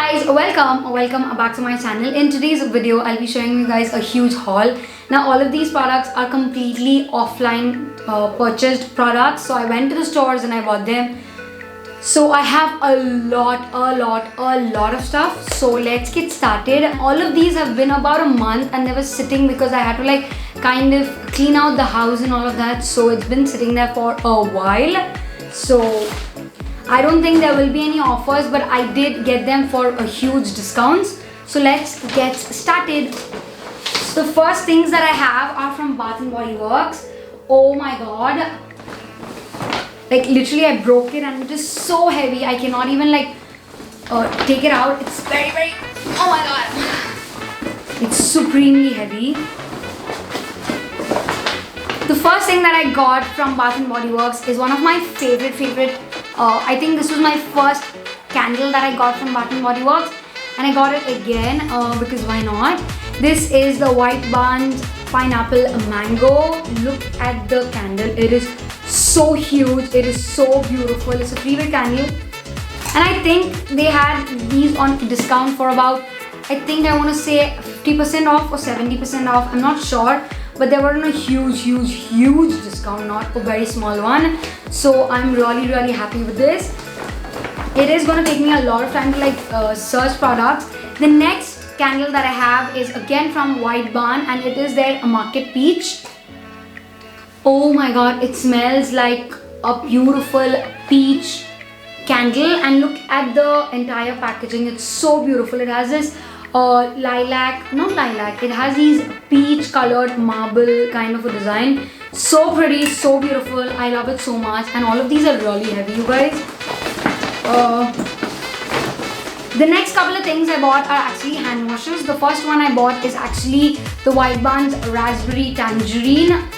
guys, welcome back to my channel. In today's video I'll be showing you guys a huge haul. Now all of these products are completely offline purchased products, so I went to the stores and I bought them. So I have a lot of stuff, so let's get started. All of these have been about a month and they were sitting because I had to like kind of clean out the house and all of that, so it's been sitting there for a while. So I don't think there will be any offers, but I did get them for a huge discounts. So let's get started. So the first things that I have are from Bath & Body Works. Oh my god. Like literally I broke it and it is so heavy. I cannot even like take it out. It's very, oh my god. It's supremely heavy. The first thing that I got from Bath & Body Works is one of my favorite I think this was my first candle that I got from Bath & Body Works, and I got it again because why not? This is the White Barns Pineapple Mango. Look at the candle. It is so huge. It is so beautiful. It's a 3-wick candle, and I think they had these on discount for about, I think I want to say 50% off or 70% off. I'm not sure. But they were on a huge discount, not a very small one. So I'm really happy with this. It is going to take me a lot of time to like search products. The next candle that I have is again from White Barn, and it is their Market Peach. Oh my god, it smells like a beautiful peach candle, and look at the entire packaging. It's so beautiful. It has this it has these peach colored marble kind of a design. So pretty, so beautiful. I love it so much, and all of these are really heavy, you guys. The next couple of things I bought are actually hand washes. The first one I bought is actually the White Barns Raspberry Tangerine.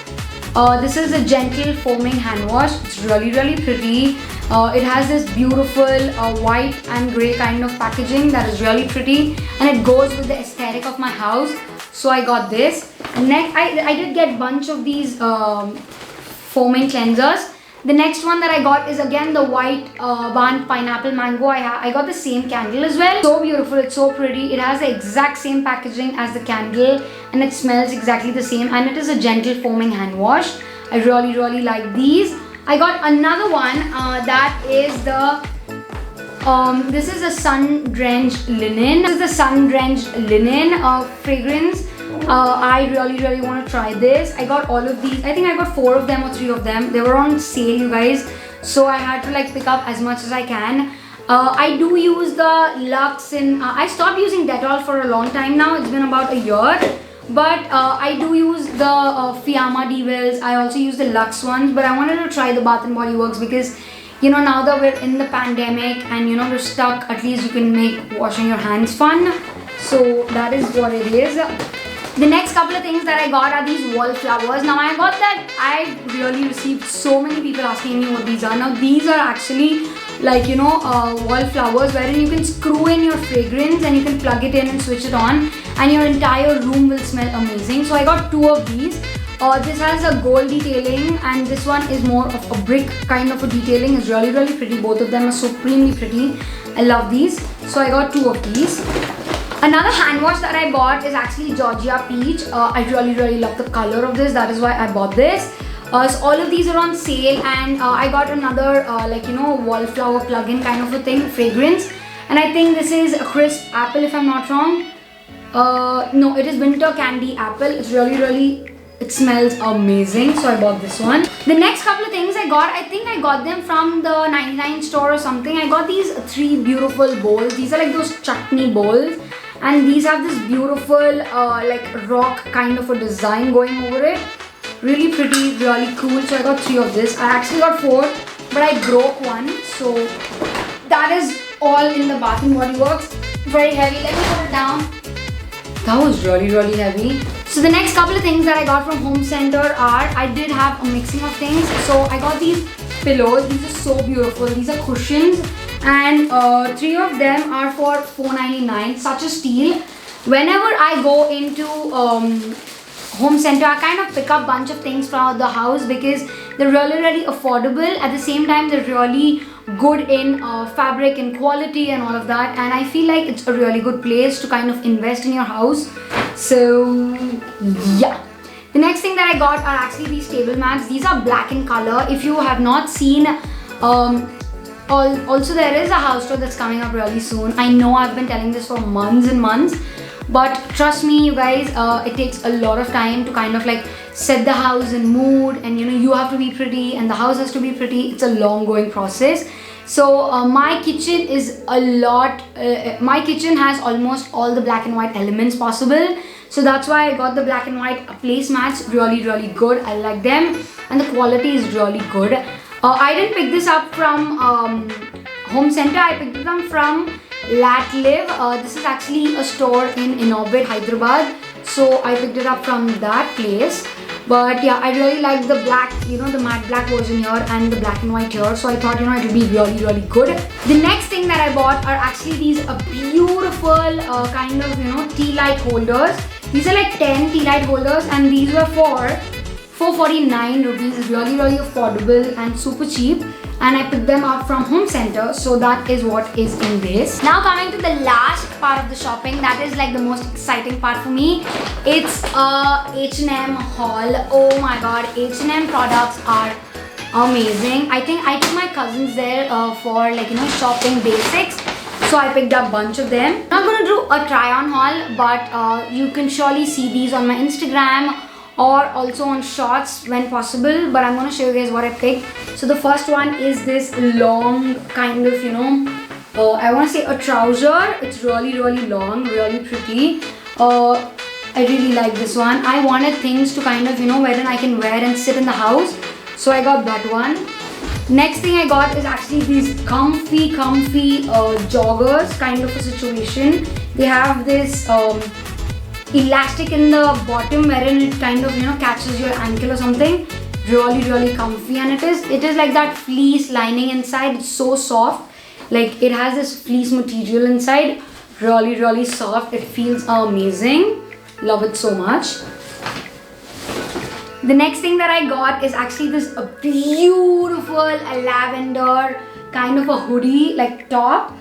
This is a gentle foaming hand wash. It's really pretty. It has this beautiful white and grey kind of packaging that is really pretty, and it goes with the aesthetic of my house. So I got this. Next, I did get a bunch of these foaming cleansers. The next one that I got is again the White Barn Pineapple Mango. I got the same candle as well. So beautiful, it's so pretty. It has the exact same packaging as the candle, and it smells exactly the same, and it is a gentle foaming hand wash. I really like these. I got another one that is the this is a sun-drenched linen. This is the sun-drenched linen fragrance. I really want to try this. I got all of these. I think I got 4 of them or 3 of them. They were on sale, you guys, so I had to like pick up as much as I can. I do use the Lux in I stopped using Dettol for a long time now. It's been about a year. But I do use the Fiamma Devils. I also use the Lux ones, but I wanted to try the Bath & Body Works because, you know, now that we're in the pandemic and, you know, we're stuck, at least you can make washing your hands fun. So that is what it is. The next couple of things that I got are these wallflowers. Now I got that I really received so many people asking me what these are. Now these are actually like, you know, wallflowers wherein you can screw in your fragrance and you can plug it in and switch it on, and your entire room will smell amazing. So I got 2 of these. This has a gold detailing, and this one is more of a brick kind of a detailing. It's really pretty. Both of them are supremely pretty. I love these. So I got 2 of these. Another hand wash that I bought is actually Georgia Peach. I really love the color of this. That is why I bought this. So all of these are on sale, and I got another like, you know, wallflower plug-in kind of a thing, fragrance, and I think this is a crisp apple if I'm not wrong. No, it is winter candy apple. It's really it smells amazing, so I bought this one. The next couple of things I got, I think I got them from the 99 store or something. I got these 3 beautiful bowls. These are like those chutney bowls, and these have this beautiful like rock kind of a design going over it. Really pretty, really cool. So I got 3 of this. I actually got 4, but I broke one. So that is all in the Bath & Body Works. Very heavy. Let me put it down. That was really heavy. So the next couple of things that I got from HomeCentre are, I did have a mixing of things. So I got these pillows. These are so beautiful. These are cushions, and 3 of them are for $4.99. Such a steal. Whenever I go into HomeCentre, I kind of pick up a bunch of things from the house because they're really affordable. At the same time, they're really good in fabric and quality and all of that, and I feel like it's a really good place to kind of invest in your house. So yeah. The next thing that I got are actually these table mats. These are black in color. If you have not seen, also there is a house tour that's coming up really soon. I know I've been telling this for months and months, but trust me you guys, it takes a lot of time to kind of like set the house in mood, and you know, you have to be pretty and the house has to be pretty. It's a long going process. So my kitchen is a lot, my kitchen has almost all the black and white elements possible. So that's why I got the black and white placemats. Really good. I like them and the quality is really good. I didn't pick this up from HomeCentre. I picked it up from Latlive. This is actually a store in Inorbit, Hyderabad. So I picked it up from that place. But yeah, I really like the black, you know, the matte black version here and the black and white here. So I thought, you know, it would be really good. The next thing that I bought are actually these beautiful kind of, you know, tea light holders. These are like 10 tea light holders, and these were for 449 rupees. Really affordable and super cheap. And I picked them up from HomeCentre. So that is what is in this. Now coming to the last part of the shopping, that is like the most exciting part for me. It's a H&M haul. Oh my god, H&M products are amazing. I think I took my cousins there for like, you know, shopping basics. So I picked up a bunch of them. I'm not going to do a try on haul, but you can surely see these on my Instagram or also on shorts when possible, but I'm going to show you guys what I picked. So the first one is this long kind of, you know, I want to say a trouser. It's really long, really pretty. I really like this one. I wanted things to kind of, you know, wherein I can wear and sit in the house. So I got that one. Next thing I got is actually these comfy joggers kind of a situation. They have this elastic in the bottom wherein it kind of, you know, catches your ankle or something. Really comfy, and it is like that fleece lining inside. It's so soft, like it has this fleece material inside. Really soft. It feels amazing. Love it so much. The next thing that I got is actually this beautiful lavender kind of a hoodie, like top.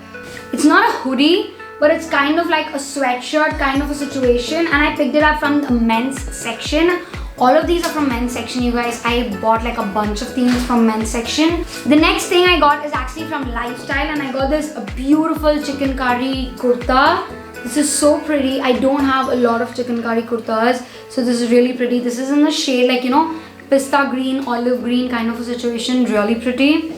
It's not a hoodie, but it's kind of like a sweatshirt kind of a situation, and I picked it up from the men's section. All of these are from men's section, you guys. I bought like a bunch of things from men's section. The next thing I got is actually from Lifestyle, and I got this beautiful chicken curry kurta. This is so pretty. I don't have a lot of chicken curry kurtas, so this is really pretty. This is in the shade like, you know, pista green, olive green kind of a situation. Really pretty.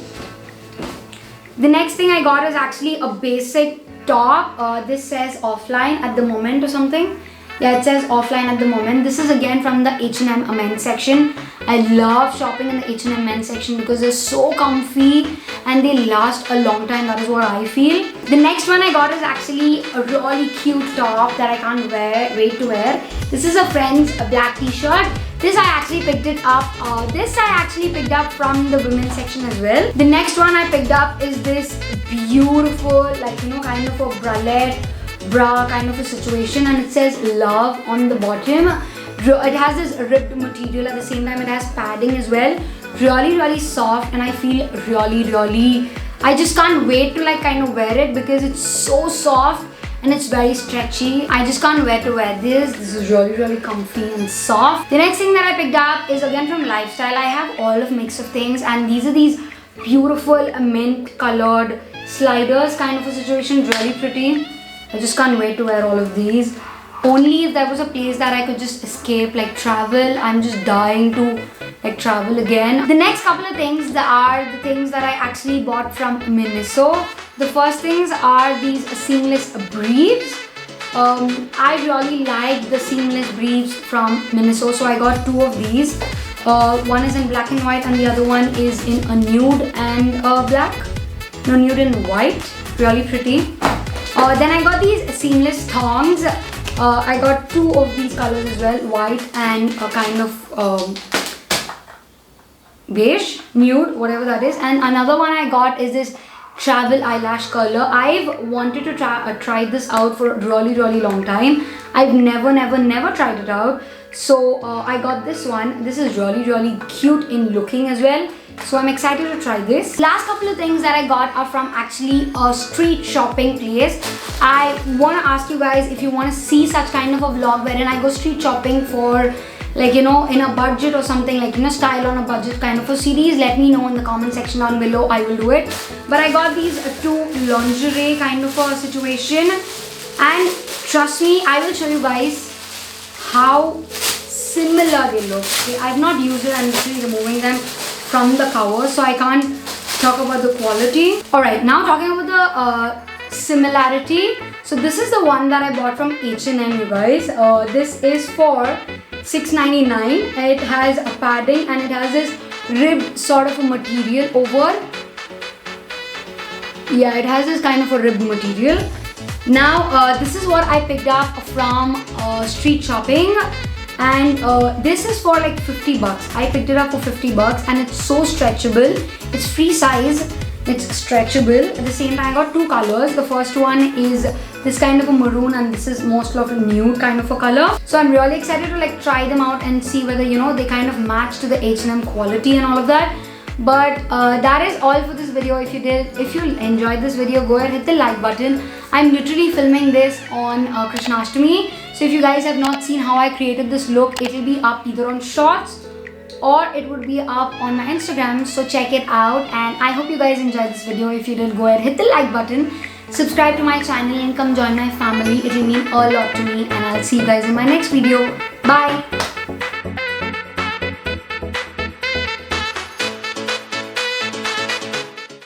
The next thing I got is actually a basic top. This says offline at the moment or something. Yeah, it says offline at the moment. This is again from the H&M men's section. I love shopping in the H&M men's section because they're so comfy and they last a long time. That is what I feel. The next one I got is actually a really cute top that I can't wait to wear. This is a friend's black t-shirt. This I actually picked it up. This I actually picked up from the women's section as well. The next one I picked up is this beautiful, like, you know, kind of a bralette bra kind of a situation, and it says love on the bottom. It has this ribbed material, at the same time it has padding as well. Really soft, and I feel really, I just can't wait to like kind of wear it because it's so soft and it's very stretchy. I just can't wait to wear this. This is really comfy and soft. The next thing that I picked up is again from Lifestyle. I have all of mix of things, and these are these beautiful mint colored sliders kind of a situation. Really pretty. I just can't wait to wear all of these. Only if there was a place that I could just escape, like travel. I'm just dying to like travel again. The next couple of things are the things that I actually bought from Miniso. The first things are these seamless briefs. I really like the seamless briefs from Miniso, so I got two of these. One is in black and white and the other one is in a nude and black. No, nude and white. Really pretty. Then I got these seamless thongs. I got two of these colors as well, white and a kind of beige, nude, whatever that is. And another one I got is this travel eyelash color. I've wanted to try this out for a really long time. I've never tried it out. So I got this one. This is really cute in looking as well. So I'm excited to try this. Last couple of things that I got are from actually a street shopping place. I want to ask you guys if you want to see such kind of a vlog wherein I go street shopping for, like, you know, in a budget or something, like, you know, style on a budget kind of a series. Let me know in the comment section down below. I will do it. But I got these two lingerie kind of a situation, and trust me, I will show you guys how similar they look. Okay, I've not used it. I'm literally removing them from the cover, so I can't talk about the quality. Alright, now talking about the similarity. So this is the one that I bought from H&M, you guys. This is for $6.99. It has a padding and it has this ribbed sort of a material over. Yeah, it has this kind of a ribbed material. Now this is what I picked up from street shopping, and this is for like 50 bucks. I picked it up for 50 bucks and it's so stretchable. It's free size, it's stretchable. At the same time, I got two colors. The first one is this kind of a maroon and this is mostly of a nude kind of a color. So I'm really excited to like try them out and see whether, you know, they kind of match to the H&M quality and all of that. But that is all for this video. If you enjoyed this video, go ahead, hit the like button. I'm literally filming this on Krishnashtami. So if you guys have not seen how I created this look, it will be up either on Shorts or it would be up on my Instagram. So check it out, and I hope you guys enjoyed this video. If you did, go ahead, hit the like button, subscribe to my channel and come join my family. It will mean a lot to me, and I'll see you guys in my next video. Bye.